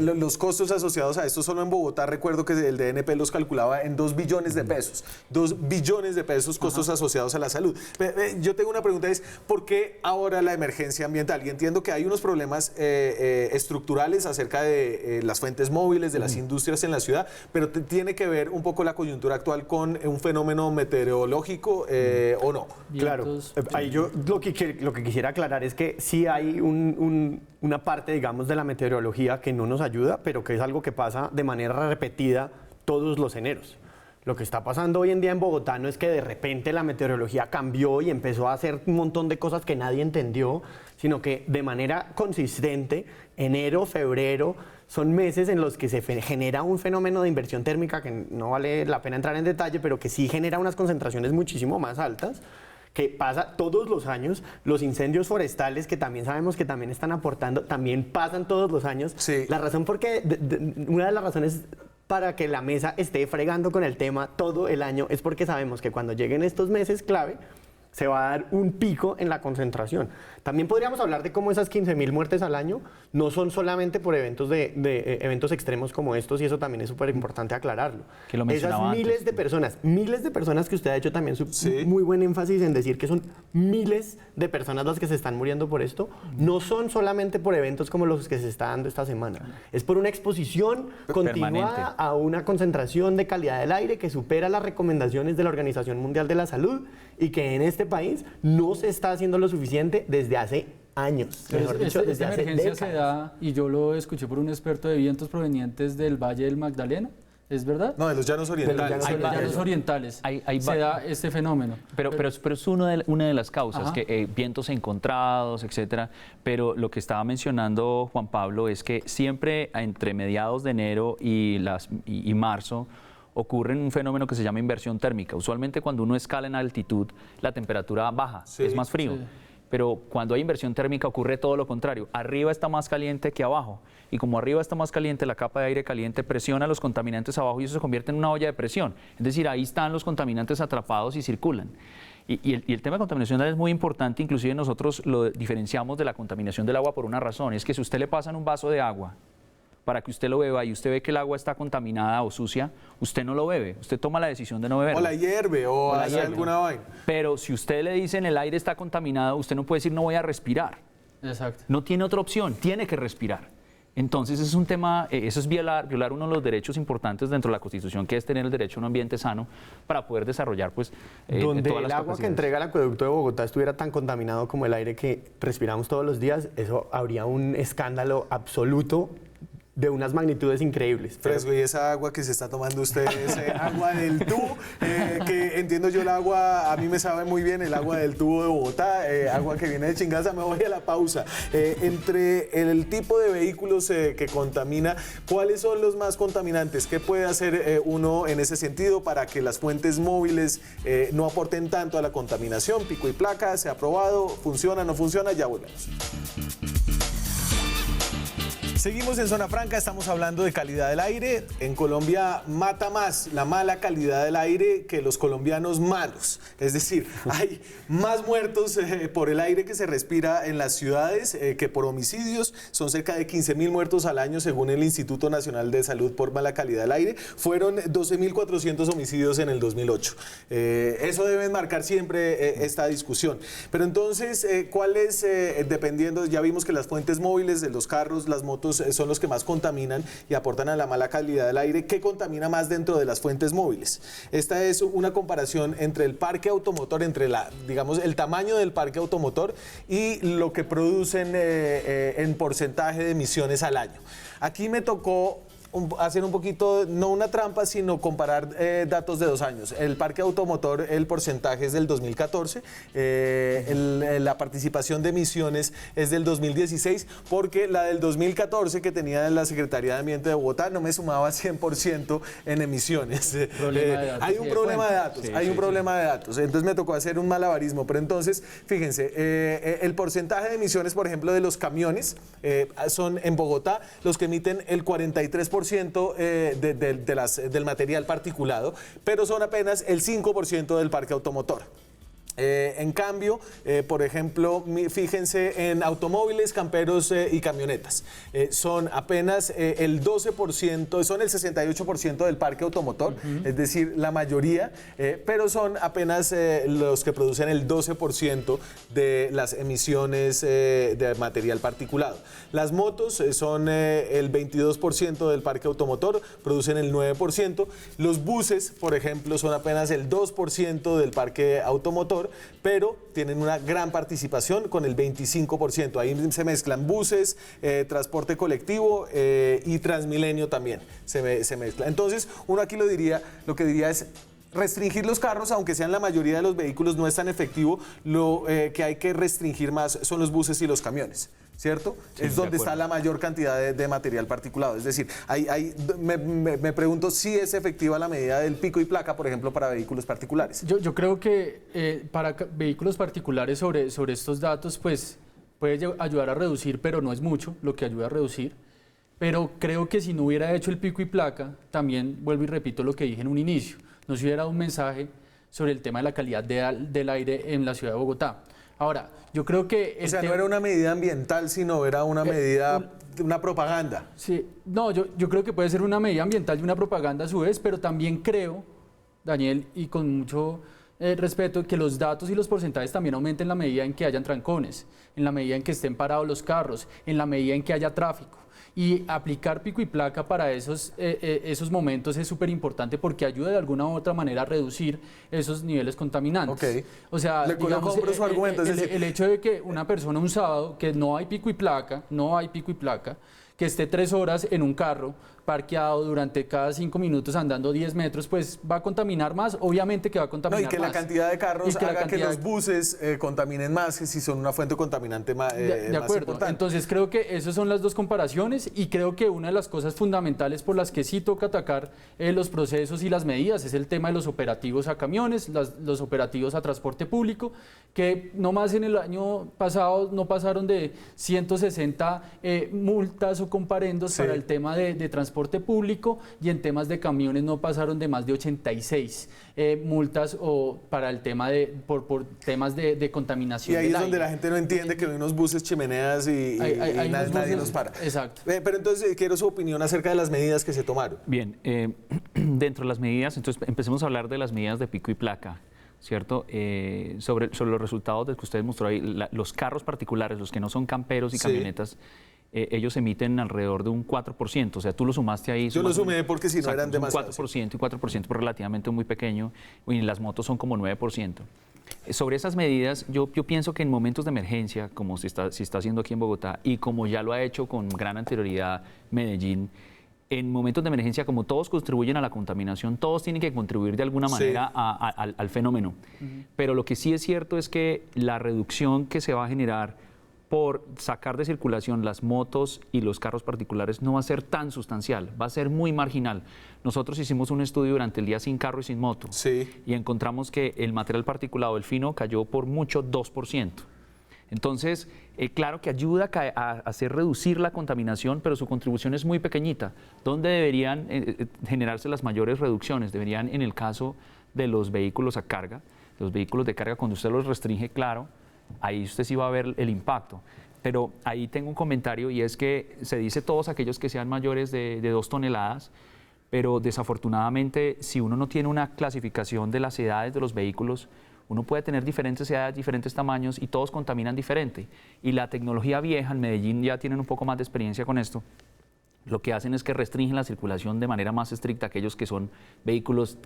Los costos asociados a esto solo en Bogotá, recuerdo que el DNP los calculaba en 2 billones de pesos. 2 billones de pesos costos asociados a la salud. Yo tengo una pregunta, es ¿por qué ahora la emergencia ambiental? Y entiendo que hay unos problemas estructurales acerca de las fuentes móviles, de las industrias en la ciudad, pero tiene que ver un poco la coyuntura actual con un fenómeno meteorológico o no. Claro, ahí yo lo que quisiera aclarar es que sí hay una parte, digamos, de la meteorología que no nos ayuda, pero que es algo que pasa de manera repetida todos los eneros. Lo que está pasando hoy en día en Bogotá no es que de repente la meteorología cambió y empezó a hacer un montón de cosas que nadie entendió, sino que de manera consistente, enero, febrero, son meses en los que se genera un fenómeno de inversión térmica que no vale la pena entrar en detalle, pero que sí genera unas concentraciones muchísimo más altas, que pasa todos los años. Los incendios forestales, que también sabemos que también están aportando, también pasan todos los años. Sí. La razón una de las razones para que la mesa esté fregando con el tema todo el año es porque sabemos que cuando lleguen estos meses clave, se va a dar un pico en la concentración. También podríamos hablar de cómo esas 15.000 muertes al año no son solamente por eventos eventos extremos como estos, y eso también es súper importante aclararlo. Que lo Esas mencionaba miles de personas que usted ha hecho también Sí. muy buen énfasis en decir que son miles de personas las que se están muriendo por esto, no son solamente por eventos como los que se está dando esta semana. Es por una exposición continuada Permanente. a una concentración de calidad del aire que supera las recomendaciones de la Organización Mundial de la Salud y que en este país no se está haciendo lo suficiente desde hace años. Mejor dicho, desde Esta hace emergencia se décadas. da, y yo lo escuché por un experto de vientos provenientes del Valle del Magdalena, ¿es verdad? No, de los llanos orientales. De los llanos orientales se da este fenómeno. Pero es una de las causas, Ajá. que vientos encontrados, etcétera. Pero lo que estaba mencionando Juan Pablo es que siempre entre mediados de enero y marzo ocurre un fenómeno que se llama inversión térmica. Usualmente cuando uno escala en altitud, la temperatura baja, Sí. es más frío. Sí. Pero cuando hay inversión térmica ocurre todo lo contrario. Arriba está más caliente que abajo. Y como arriba está más caliente, la capa de aire caliente presiona los contaminantes abajo y eso se convierte en una olla de presión. Es decir, ahí están los contaminantes atrapados y circulan. Y el tema de contaminación es muy importante, inclusive nosotros lo diferenciamos de la contaminación del agua por una razón. Es que si usted le pasa en un vaso de agua para que usted lo beba y usted ve que el agua está contaminada o sucia, usted no lo bebe, usted toma la decisión de no beberlo. O la hierve o la hace hierve. alguna vaina. Pero si usted le dicen el aire está contaminado, usted no puede decir no voy a respirar. Exacto. No tiene otra opción, tiene que respirar. Entonces es un tema, eso es violar uno de los derechos importantes dentro de la Constitución, que es tener el derecho a un ambiente sano para poder desarrollar pues Donde todas el las agua que capacidades. entrega el acueducto de Bogotá estuviera tan contaminado como el aire que respiramos todos los días, eso habría un escándalo absoluto de unas magnitudes increíbles. Pero Fresco, y esa agua que se está tomando usted es agua del tubo, que entiendo yo el agua, a mí me sabe muy bien el agua del tubo de Bogotá, agua que viene de Chingaza. Me voy a la pausa. Entre el tipo de vehículos que contamina, ¿cuáles son los más contaminantes? ¿Qué puede hacer uno en ese sentido para que las fuentes móviles no aporten tanto a la contaminación? Pico y placa, ¿se ha probado? ¿Funciona, no funciona? Ya volvemos. Seguimos en Zona Franca, estamos hablando de calidad del aire. En Colombia mata más la mala calidad del aire que los colombianos malos. Es decir, hay más muertos por el aire que se respira en las ciudades que por homicidios. Son cerca de 15.000 muertos al año según el Instituto Nacional de Salud por mala calidad del aire. Fueron 12.400 homicidios en el 2008. Eso debe marcar siempre esta discusión. Pero entonces, ¿cuál es, dependiendo, ya vimos que las fuentes móviles de los carros, las motos, son los que más contaminan y aportan a la mala calidad del aire? ¿Qué contamina más dentro de las fuentes móviles? Esta es una comparación entre el parque automotor, entre digamos, el tamaño del parque automotor y lo que producen en porcentaje de emisiones al año. Aquí me tocó hacer un poquito, no una trampa, sino comparar datos de 2 años. El parque automotor, el porcentaje es del 2014, la participación de emisiones es del 2016, porque la del 2014 que tenía la Secretaría de Ambiente de Bogotá no me sumaba 100% en emisiones. Hay un problema de datos, problema de datos. Entonces me tocó hacer un malabarismo, pero entonces, fíjense, el porcentaje de emisiones, por ejemplo, de los camiones, son en Bogotá los que emiten el 43% del material particulado, pero son apenas el 5% del parque automotor. En cambio, por ejemplo, fíjense en automóviles, camperos y camionetas. Son apenas el 12%, son el 68% del parque automotor, es decir, la mayoría, pero son apenas los que producen el 12% de las emisiones de material particulado. Las motos son el 22% del parque automotor, producen el 9%. Los buses, por ejemplo, son apenas el 2% del parque automotor, pero tienen una gran participación con el 25%. Ahí se mezclan buses, transporte colectivo y Transmilenio también se mezcla. Entonces, uno aquí lo que diría es restringir los carros, aunque sean la mayoría de los vehículos, no es tan efectivo. Lo que hay que restringir más son los buses y los camiones, ¿cierto? Sí, es donde está la mayor cantidad de material particulado. Es decir, me pregunto si es efectiva la medida del pico y placa, por ejemplo, para vehículos particulares. Yo creo que para vehículos particulares sobre estos datos, pues puede ayudar a reducir, pero no es mucho lo que ayuda a reducir. Pero creo que si no hubiera hecho el pico y placa, también vuelvo y repito lo que dije en un inicio, no se hubiera dado un mensaje sobre el tema de la calidad del aire en la ciudad de Bogotá. Ahora, yo creo que... O sea, no era una medida ambiental, sino era una medida, una propaganda. Sí, no, yo creo que puede ser una medida ambiental y una propaganda a su vez, pero también creo, Daniel, y con mucho respeto, que los datos y los porcentajes también aumenten en la medida en que hayan trancones, en la medida en que estén parados los carros, en la medida en que haya tráfico. Y aplicar pico y placa para esos momentos es súper importante porque ayuda de alguna u otra manera a reducir esos niveles contaminantes. Okay. O sea, digamos, compro su argumento, el hecho de que una persona un sábado, que no hay pico y placa, que esté 3 horas en un carro parqueado durante cada 5 minutos andando 10 metros, pues va a contaminar más, obviamente que va a contaminar más. Y que la cantidad de carros haga que los buses contaminen más, que si son una fuente contaminante más importante. Entonces creo que esas son las dos comparaciones y creo que una de las cosas fundamentales por las que sí toca atacar los procesos y las medidas es el tema de los operativos a camiones, los operativos a transporte público, que nomás en el año pasado no pasaron de 160 multas o comparendos para el tema de transporte público, y en temas de camiones no pasaron de más de 86 multas para el tema por temas de contaminación. Y ahí es donde la gente no entiende que hay unos buses chimeneas y nadie los para. Exacto. Pero entonces quiero su opinión acerca de las medidas que se tomaron. Bien, dentro de las medidas, entonces empecemos a hablar de las medidas de pico y placa, ¿cierto? Sobre los resultados de que ustedes mostró ahí, los carros particulares, los que no son camperos y camionetas, ellos emiten alrededor de un 4%, o sea, tú lo sumaste ahí. Yo lo sumé porque si no eran demasiados. 4% y 4% pues relativamente muy pequeño, y las motos son como 9%. Sobre esas medidas, yo pienso que en momentos de emergencia, como se está haciendo aquí en Bogotá, y como ya lo ha hecho con gran anterioridad Medellín, en momentos de emergencia, como todos contribuyen a la contaminación, todos tienen que contribuir de alguna manera al fenómeno. Pero lo que sí es cierto es que la reducción que se va a generar por sacar de circulación las motos y los carros particulares no va a ser tan sustancial, va a ser muy marginal. Nosotros hicimos un estudio durante el día sin carro y sin moto y encontramos que el material particulado, el fino, cayó por mucho 2%. Entonces, claro que ayuda a hacer reducir la contaminación, pero su contribución es muy pequeñita. ¿Dónde deberían generarse las mayores reducciones? Deberían en el caso de los vehículos a carga, los vehículos de carga, cuando usted los restringe, claro, ahí usted sí va a ver el impacto. Pero ahí tengo un comentario, y es que se dice todos aquellos que sean mayores de 2 toneladas, pero desafortunadamente si uno no tiene una clasificación de las edades de los vehículos, uno puede tener diferentes edades, diferentes tamaños, y todos contaminan diferente. Y la tecnología vieja, en Medellín ya tienen un poco más de experiencia con esto, lo que hacen es que restringen la circulación de manera más estricta a aquellos que son vehículos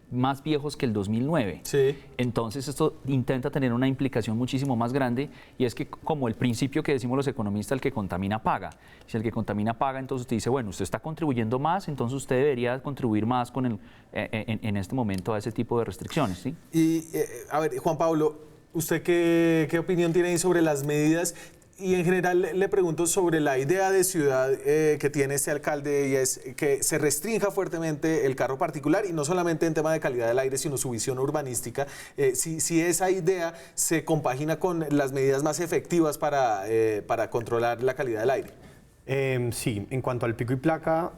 más viejos que el 2009. Sí. Entonces esto intenta tener una implicación muchísimo más grande, y es que, como el principio que decimos los economistas, el que contamina paga. Si el que contamina paga, entonces usted dice, bueno, usted está contribuyendo más, entonces usted debería contribuir más con en este momento a ese tipo de restricciones, ¿sí? Y, a ver, Juan Pablo, ¿usted qué opinión tiene ahí sobre las medidas? Y en general le pregunto sobre la idea de ciudad que tiene este alcalde, y es que se restrinja fuertemente el carro particular, y no solamente en tema de calidad del aire, sino su visión urbanística. Si esa idea se compagina con las medidas más efectivas para controlar la calidad del aire. Sí, en cuanto al pico y placa,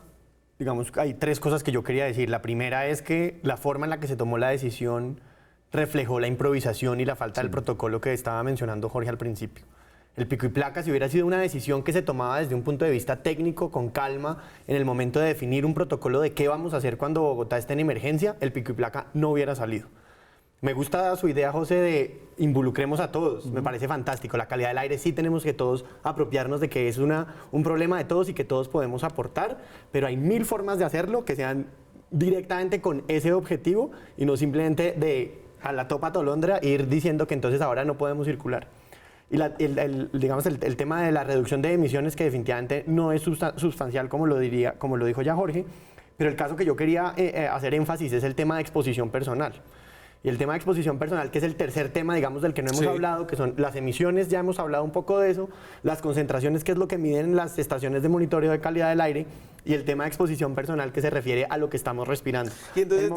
digamos, hay tres cosas que yo quería decir. La primera es que la forma en la que se tomó la decisión reflejó la improvisación y la falta del protocolo que estaba mencionando Jorge al principio. El pico y placa, si hubiera sido una decisión que se tomaba desde un punto de vista técnico, con calma, en el momento de definir un protocolo de qué vamos a hacer cuando Bogotá esté en emergencia, el pico y placa no hubiera salido. Me gusta su idea, José, de involucremos a todos. Me parece fantástico. La calidad del aire sí tenemos que todos apropiarnos de que es un problema de todos y que todos podemos aportar, pero hay 1000 formas de hacerlo que sean directamente con ese objetivo y no simplemente de a la topa tolondra ir diciendo que entonces ahora no podemos circular. Y digamos, el tema de la reducción de emisiones, que definitivamente no es sustancial, como lo dijo ya Jorge, pero el caso que yo quería hacer énfasis es el tema de exposición personal. Y el tema de exposición personal, que es el tercer tema, digamos, del que no hemos hablado, que son las emisiones, ya hemos hablado un poco de eso, las concentraciones, que es lo que miden las estaciones de monitoreo de calidad del aire, y el tema de exposición personal, que se refiere a lo que estamos respirando. Y entonces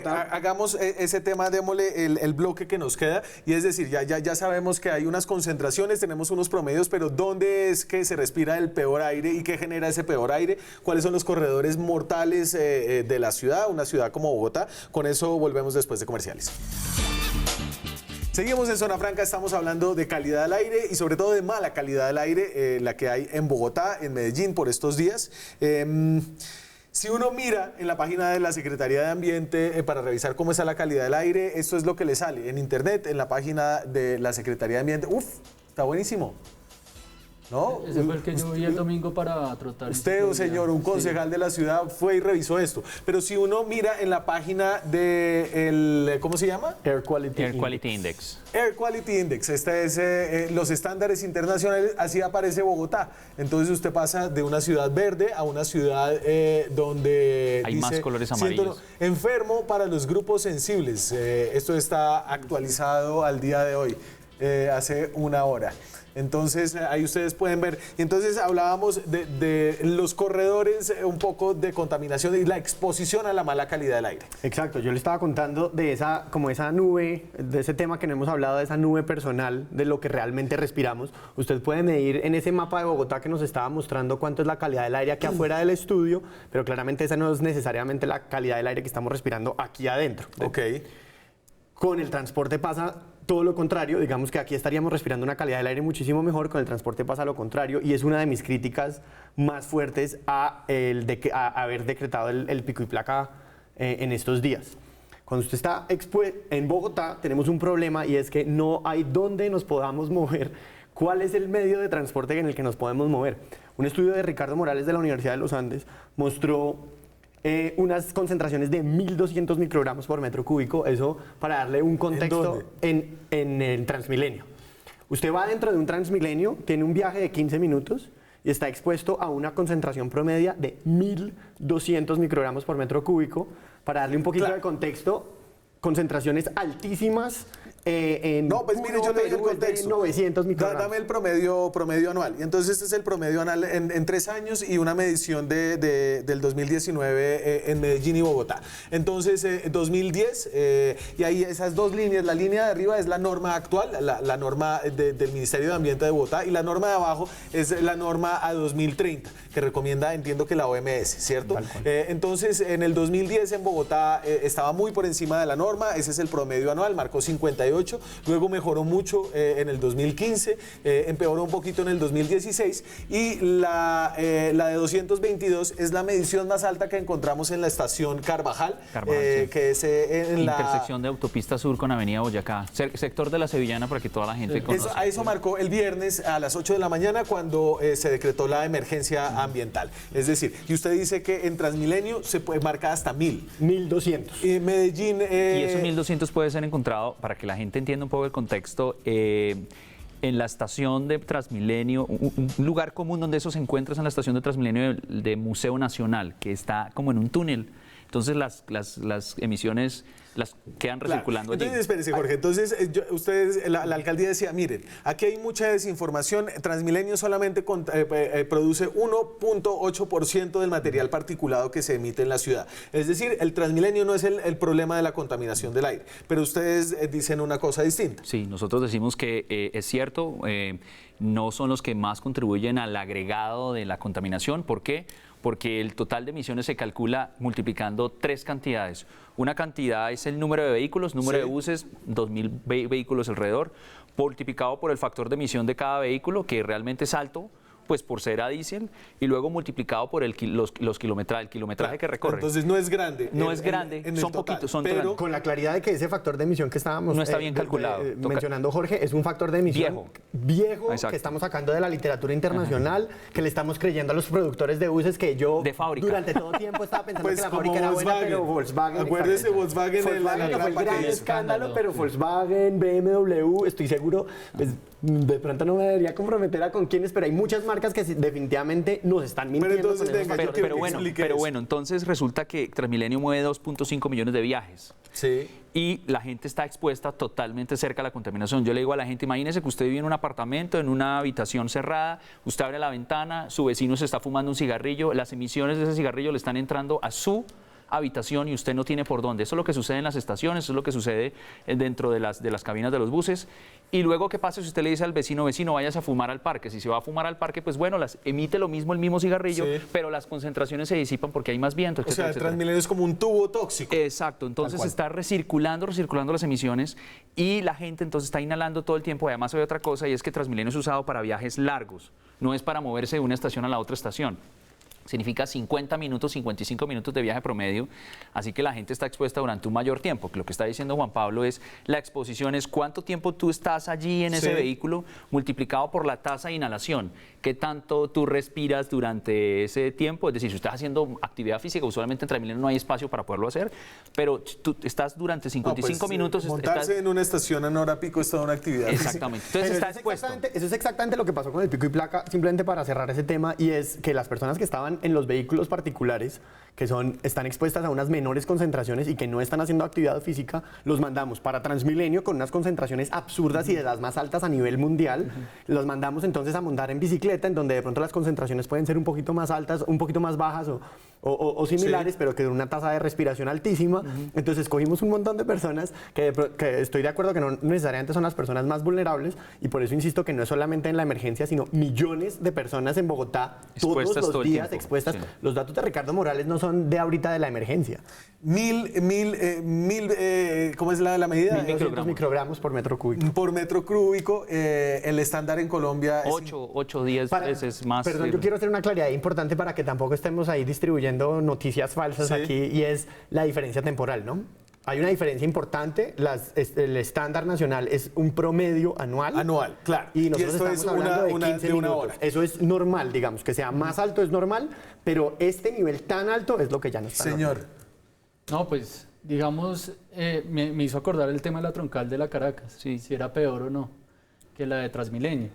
hagamos ese tema, démosle el bloque que nos queda, y es decir, ya sabemos que hay unas concentraciones, tenemos unos promedios, pero ¿dónde es que se respira el peor aire y qué genera ese peor aire? ¿Cuáles son los corredores mortales de la ciudad, una ciudad como Bogotá? Con eso volvemos después de comerciales. Seguimos en Zona Franca, estamos hablando de calidad del aire y sobre todo de mala calidad del aire, la que hay en Bogotá, en Medellín por estos días. Si uno mira en la página de la Secretaría de Ambiente para revisar cómo está la calidad del aire, esto es lo que le sale en internet, en la página de la Secretaría de Ambiente. ¡Uf! Está buenísimo. ¿No? Ese fue el que yo vi el domingo para trotar. Usted, señor, un concejal de la ciudad, fue y revisó esto. Pero si uno mira en la página de ¿cómo se llama? Air Quality Index. Air Quality Index. Este es los estándares internacionales, así aparece Bogotá. Entonces usted pasa de una ciudad verde a una ciudad donde hay más colores amarillos. Enfermo para los grupos sensibles. Esto está actualizado al día de hoy, hace una hora. Entonces ahí ustedes pueden ver. Y entonces hablábamos de los corredores, un poco de contaminación y la exposición a la mala calidad del aire. Exacto, yo le estaba contando de esa nube, de ese tema que no hemos hablado, de esa nube personal, de lo que realmente respiramos. Usted puede medir en ese mapa de Bogotá que nos estaba mostrando cuánto es la calidad del aire aquí afuera del estudio, pero claramente esa no es necesariamente la calidad del aire que estamos respirando aquí adentro. Ok. Con el transporte pasa todo lo contrario, digamos que aquí estaríamos respirando una calidad del aire muchísimo mejor, con el transporte pasa lo contrario, y es una de mis críticas más fuertes a haber decretado el pico y placa en estos días. Cuando usted está en Bogotá, tenemos un problema, y es que no hay dónde nos podamos mover. ¿Cuál es el medio de transporte en el que nos podemos mover? Un estudio de Ricardo Morales de la Universidad de los Andes mostró unas concentraciones de 1.200 microgramos por metro cúbico, eso para darle un contexto en el Transmilenio. Usted va dentro de un Transmilenio, tiene un viaje de 15 minutos y está expuesto a una concentración promedia de 1.200 microgramos por metro cúbico. Para darle un poquito de contexto, concentraciones altísimas no, pues mire, yo le doy el contexto. 900 microgramos. Dame el promedio anual. Y entonces este es el promedio anual en 3 años y una medición del 2019 en Medellín y Bogotá. Entonces, 2010, y ahí esas dos líneas, la línea de arriba es la norma actual, la norma del Ministerio de Ambiente de Bogotá, y la norma de abajo es la norma a 2030, que recomienda, entiendo que la OMS, ¿cierto? Entonces, en el 2010 en Bogotá estaba muy por encima de la norma, ese es el promedio anual, marcó 58 98, luego mejoró mucho en el 2015, empeoró un poquito en el 2016 y la de 222 es la medición más alta que encontramos en la estación Carvajal, Sí. que es en la Intersección de Autopista Sur con Avenida Boyacá, sector de la Sevillana para que toda la gente conozca. A eso marcó el viernes a las 8 de la mañana cuando se decretó la emergencia ambiental. Es decir, y usted dice que en Transmilenio se puede marcar hasta 1000. 1200. Y Medellín... Y esos 1200 puede ser encontrado, para que la gente entienda un poco el contexto, en la estación de Transmilenio, un lugar común donde eso se encuentra es en la estación de Transmilenio de Museo Nacional, que está como en un túnel. Entonces las emisiones las quedan recirculando allí. Entonces, espérese, Jorge. Entonces, ustedes, la alcaldía decía, miren, aquí hay mucha desinformación. Transmilenio solamente produce 1.8% del material particulado que se emite en la ciudad. Es decir, el Transmilenio no es el problema de la contaminación del aire. Pero ustedes dicen una cosa distinta. Sí, nosotros decimos que es cierto, no son los que más contribuyen al agregado de la contaminación. ¿Por qué? Porque el total de emisiones se calcula multiplicando 3 cantidades. Una cantidad es el número de vehículos, número de buses, 2.000 vehículos alrededor, multiplicado por el factor de emisión de cada vehículo, que realmente es alto, pues por ser a diésel, y luego multiplicado por el kilometraje que recorre. Entonces no es grande. No es grande, son total, poquitos, son Pero con la claridad de que ese factor de emisión que estábamos no está bien calculado. Mencionando, Jorge, es un factor de emisión viejo que estamos sacando de la literatura internacional, que le estamos creyendo a los productores de buses, que yo de fábrica. Durante todo tiempo estaba pensando pues que la fábrica era buena, pero Volkswagen... Acuérdese, Volkswagen fue el gran escándalo, pero Volkswagen, BMW, estoy seguro, pues de pronto no me debería comprometer a con quiénes, pero hay muchas marcas que definitivamente nos están mintiendo. Pero bueno, entonces resulta que Transmilenio mueve 2.5 millones de viajes. Sí. Y la gente está expuesta totalmente cerca a la contaminación. Yo le digo a la gente, imagínese que usted vive en un apartamento, en una habitación cerrada, usted abre la ventana, su vecino se está fumando un cigarrillo, las emisiones de ese cigarrillo le están entrando a su habitación y usted no tiene por dónde. Eso es lo que sucede en las estaciones, eso es lo que sucede dentro de las cabinas de los buses. Y luego, ¿qué pasa si usted le dice al vecino, vayas a fumar al parque? Si se va a fumar al parque, pues bueno, emite el mismo cigarrillo, pero las concentraciones se disipan porque hay más viento, etcétera, o sea, el Transmilenio es como un tubo tóxico. Exacto, entonces está recirculando las emisiones y la gente entonces está inhalando todo el tiempo. Además hay otra cosa y es que Transmilenio es usado para viajes largos, no es para moverse de una estación a la otra estación. Significa 50 minutos, 55 minutos de viaje promedio, así que la gente está expuesta durante un mayor tiempo. Lo que está diciendo Juan Pablo es, la exposición es cuánto tiempo tú estás allí en ese vehículo multiplicado por la tasa de inhalación, qué tanto tú respiras durante ese tiempo, es decir, si estás haciendo actividad física, usualmente en Transmilenio no hay espacio para poderlo hacer, pero tú estás durante 55 minutos... Montarse en una estación en hora pico es toda una actividad. Exactamente, entonces está expuesto. Eso es exactamente lo que pasó con el pico y placa, simplemente para cerrar ese tema, y es que las personas que estaban en los vehículos particulares, que están expuestas a unas menores concentraciones y que no están haciendo actividad física, los mandamos para Transmilenio con unas concentraciones absurdas y de las más altas a nivel mundial. Los mandamos entonces a montar en bicicleta, en donde de pronto las concentraciones pueden ser un poquito más altas, un poquito más bajas o similares, pero que de una tasa de respiración altísima. Entonces escogimos un montón de personas que estoy de acuerdo que no necesariamente son las personas más vulnerables, y por eso insisto que no es solamente en la emergencia, sino millones de personas en Bogotá todos los días expuestas. Sí. Los datos de Ricardo Morales no son de ahorita de la emergencia. ¿Cómo es la medida? 1.200 microgramos por metro cúbico. Por metro cúbico, el estándar en Colombia 8 o 10 veces más. Perdón, yo quiero hacer una claridad importante para que tampoco estemos ahí distribuyendo noticias falsas aquí, y es la diferencia temporal, ¿no? Hay una diferencia importante, el estándar nacional es un promedio anual. Anual, claro. Y nosotros estamos hablando de 15 minutos. Hora. Eso es normal, digamos, que sea más alto es normal, pero este nivel tan alto es lo que ya no está Señor. normal. No, pues, digamos, me hizo acordar el tema de la troncal de la Caracas, si era peor o no que la de Transmilenio.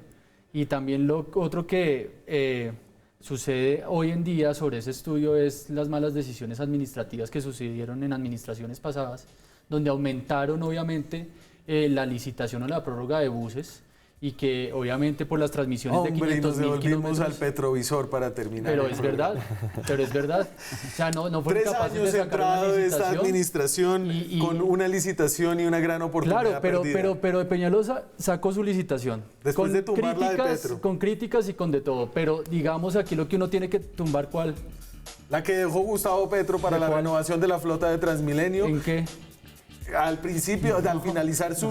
Y también lo otro que sucede hoy en día sobre ese estudio es las malas decisiones administrativas que sucedieron en administraciones pasadas, donde aumentaron obviamente la licitación o la prórroga de buses, y que obviamente por las transmisiones de 500.000 kilómetros... devolvimos al petrovisor para terminar. Pero es verdad. O sea, no fueron 3 capaces años de sacar una entrado de licitación. esta administración con una licitación y una gran oportunidad perdida. Pero Peñalosa sacó su licitación. Después de tumbarla de Petro. Con críticas y con de todo. Pero digamos aquí lo que uno tiene que tumbar, ¿cuál? La que dejó Gustavo Petro para la renovación de la flota de Transmilenio. ¿En qué? al principio, al finalizar su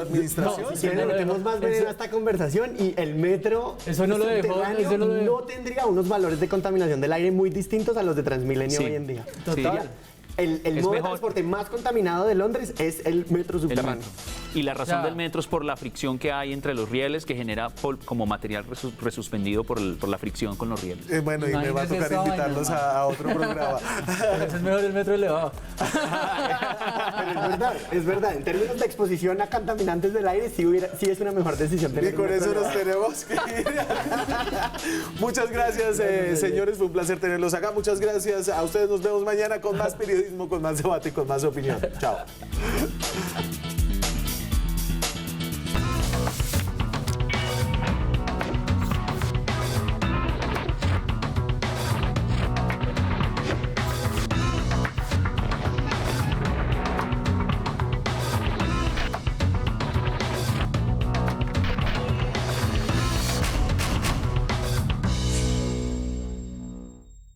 administración. Si quieren, le metemos más veneno a esta conversación y el metro Eso no lo dejó, subterráneo eso no lo dejó. no tendría unos valores de contaminación del aire muy distintos a los de Transmilenio Sí. hoy en día. Total. El Es modo de mejor. transporte más contaminado de Londres es el metro El subterráneo. metro. Y la razón Ya. del metro es por la fricción que hay entre los rieles que genera como material resuspendido por la fricción con los rieles. Bueno, y me va a Imagínese tocar esa invitarlos vaina, a otro programa. Por eso es mejor el metro elevado. Pero es verdad. En términos de exposición a contaminantes del aire, sí es una mejor decisión. Y tener con un metro eso nos elevado. tenemos que ir. Muchas gracias, señores. Fue un placer tenerlos acá. Muchas gracias a ustedes. Nos vemos mañana con más periodismo, con más debate y con más opinión. Chao.